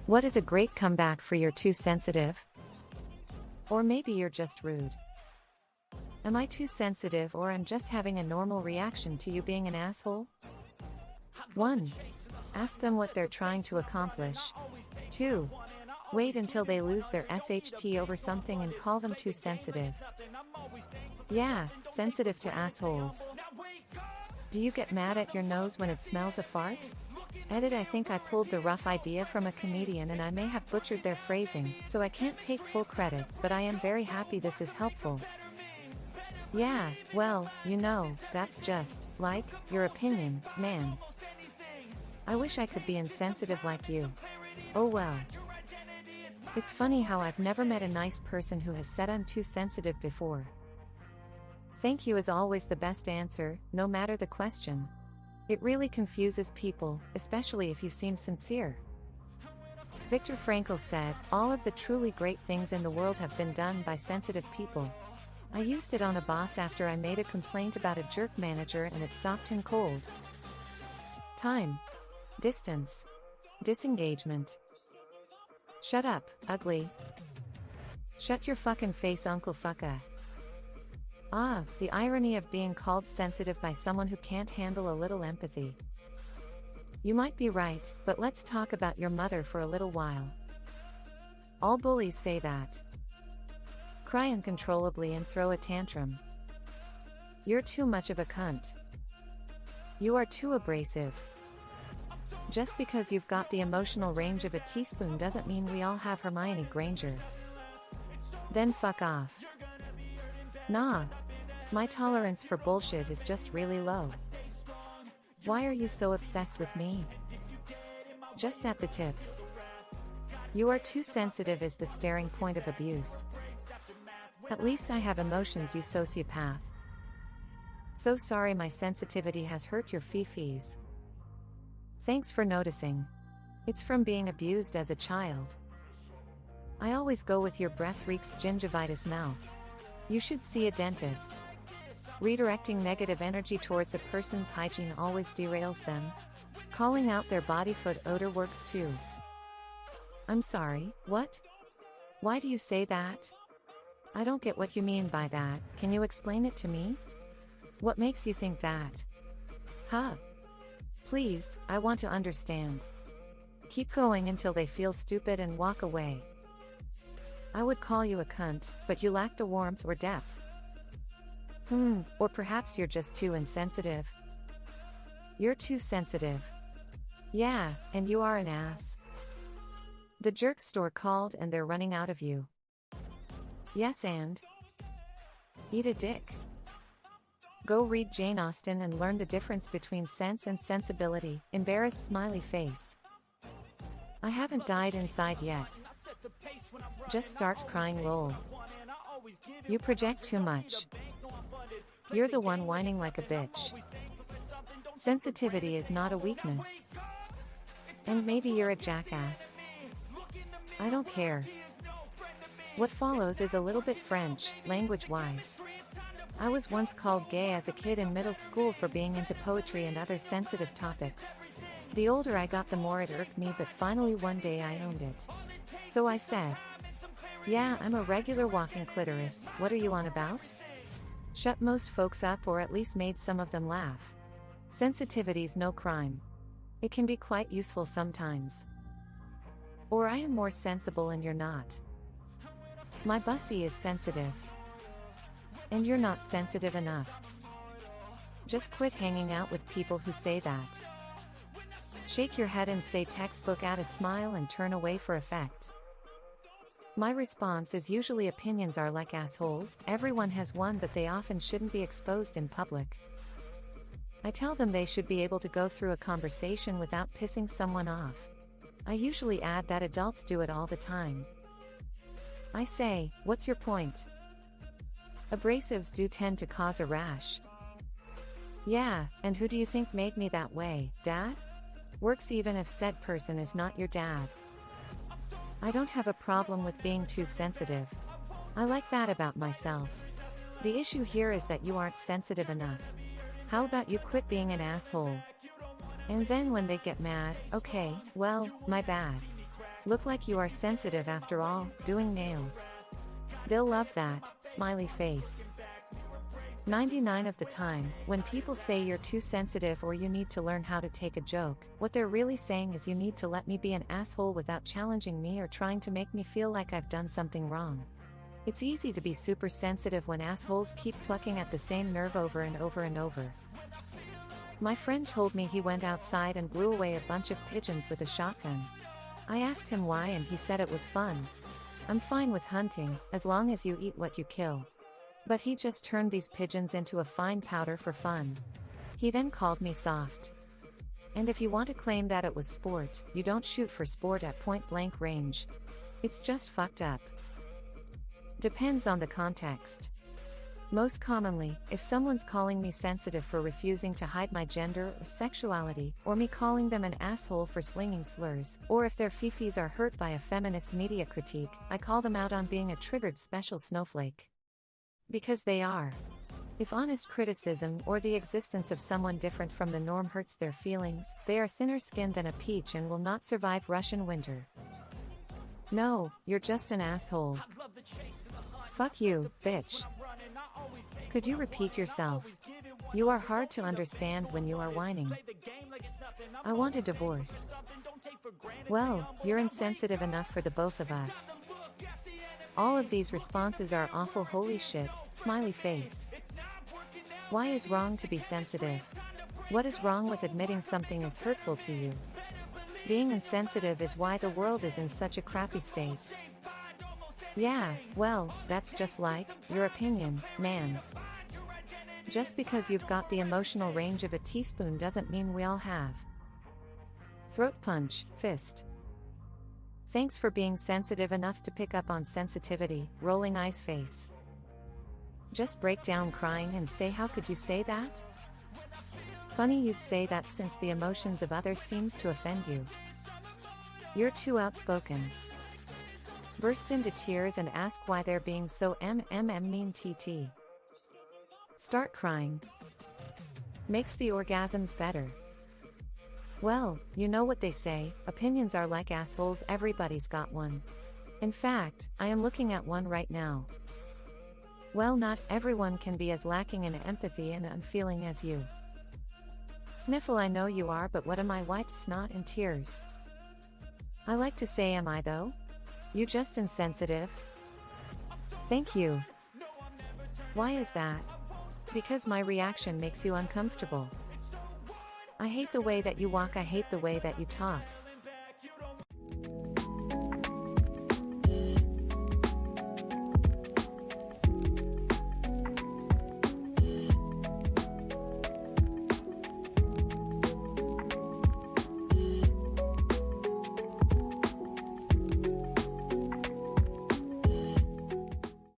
What is a great comeback for you're too sensitive? Or maybe you're just rude. Am I too sensitive or I'm just having a normal reaction to you being an asshole? 1. Ask them what they're trying to accomplish. 2. Wait until they lose their SHT over something and call them too sensitive. Yeah, sensitive to assholes. Do you get mad at your nose when it smells a fart? Edit. I think I pulled the rough idea from a comedian and I may have butchered their phrasing, so I can't take full credit, but I am very happy this is helpful. Yeah, well, that's just, like, your opinion, man. I wish I could be insensitive like you. Oh well. It's funny how I've never met a nice person who has said I'm too sensitive before. Thank you is always the best answer, no matter the question. It really confuses people, especially if you seem sincere. Viktor Frankl said, "All of the truly great things in the world have been done by sensitive people." I used it on a boss after I made a complaint about a jerk manager and it stopped him cold. Time. Distance. Disengagement. Shut up, ugly. Shut your fucking face, Uncle Fucka. Ah, the irony of being called sensitive by someone who can't handle a little empathy. You might be right, but let's talk about your mother for a little while. All bullies say that. Cry uncontrollably and throw a tantrum. You're too much of a cunt. You are too abrasive. Just because you've got the emotional range of a teaspoon doesn't mean we all have Hermione Granger. Then fuck off. Nah. My tolerance for bullshit is just really low. Why are you so obsessed with me? Just at the tip. You are too sensitive is the staring point of abuse. At least I have emotions, you sociopath. So sorry my sensitivity has hurt your fifis. Thanks for noticing. It's from being abused as a child. I always go with your breath reeks gingivitis mouth. You should see a dentist. Redirecting negative energy towards a person's hygiene always derails them. Calling out their body foot odor works too. I'm sorry, what? Why do you say that? I don't get what you mean by that, can you explain it to me? What makes you think that? Huh? Please, I want to understand. Keep going until they feel stupid and walk away. I would call you a cunt, but you lack the warmth or depth. Or perhaps you're just too insensitive. You're too sensitive. Yeah, and you are an ass. The jerk store called and they're running out of you. Yes, and? Eat a dick. Go read Jane Austen and learn the difference between sense and sensibility. Embarrassed smiley face. I haven't died inside yet. Just start crying, lol. You project too much. You're the one whining like a bitch. Sensitivity is not a weakness. And maybe you're a jackass. I don't care. What follows is a little bit French, language-wise. I was once called gay as a kid in middle school for being into poetry and other sensitive topics. The older I got, the more it irked me, but finally one day I owned it. So I said, "Yeah, I'm a regular walking clitoris, what are you on about?" Shut most folks up, or at least made some of them laugh. Sensitivity's no crime. It can be quite useful sometimes. Or I am more sensible and you're not. My bussy is sensitive. And you're not sensitive enough. Just quit hanging out with people who say that. Shake your head and say textbook, add a smile and turn away for effect. My response is usually opinions are like assholes, everyone has one, but they often shouldn't be exposed in public. I tell them they should be able to go through a conversation without pissing someone off. I usually add that adults do it all the time. I say, what's your point? Abrasives do tend to cause a rash. Yeah, and who do you think made me that way, Dad? Works even if said person is not your dad. I don't have a problem with being too sensitive. I like that about myself. The issue here is that you aren't sensitive enough. How about you quit being an asshole? And then when they get mad, okay, well, my bad. Look like you are sensitive after all, doing nails. They'll love that, smiley face. 99 of the time, when people say you're too sensitive or you need to learn how to take a joke, what they're really saying is you need to let me be an asshole without challenging me or trying to make me feel like I've done something wrong. It's easy to be super sensitive when assholes keep plucking at the same nerve over and over and over. My friend told me he went outside and blew away a bunch of pigeons with a shotgun. I asked him why and he said it was fun. I'm fine with hunting, as long as you eat what you kill. But he just turned these pigeons into a fine powder for fun. He then called me soft. And if you want to claim that it was sport, you don't shoot for sport at point-blank range. It's just fucked up. Depends on the context. Most commonly, if someone's calling me sensitive for refusing to hide my gender or sexuality, or me calling them an asshole for slinging slurs, or if their fifis are hurt by a feminist media critique, I call them out on being a triggered special snowflake. Because they are. If honest criticism or the existence of someone different from the norm hurts their feelings, they are thinner-skinned than a peach and will not survive Russian winter. No, you're just an asshole. Fuck you, bitch. Could you repeat yourself? You are hard to understand when you are whining. I want a divorce. Well, you're insensitive enough for the both of us. All of these responses are awful, holy shit, smiley face. Why is wrong to be sensitive? What is wrong with admitting something is hurtful to you? Being insensitive is why the world is in such a crappy state. Yeah, well, that's just like your opinion, man. Just because you've got the emotional range of a teaspoon doesn't mean we all have. Throat punch, fist. Thanks for being sensitive enough to pick up on sensitivity, rolling eyes face. Just break down crying and say how could you say that? Funny you'd say that since the emotions of others seems to offend you. You're too outspoken. Burst into tears and ask why they're being so mean tt. Start crying. Makes the orgasms better. Well, you know what they say, opinions are like assholes, everybody's got one. In fact, I am looking at one right now. Well, not everyone can be as lacking in empathy and unfeeling as you. Sniffle, I know you are, but what am I? Wipe snot and tears. I like to say, am I though? You just insensitive. Thank you. Why is that? Because my reaction makes you uncomfortable. I hate the way that you walk, I hate the way that you talk.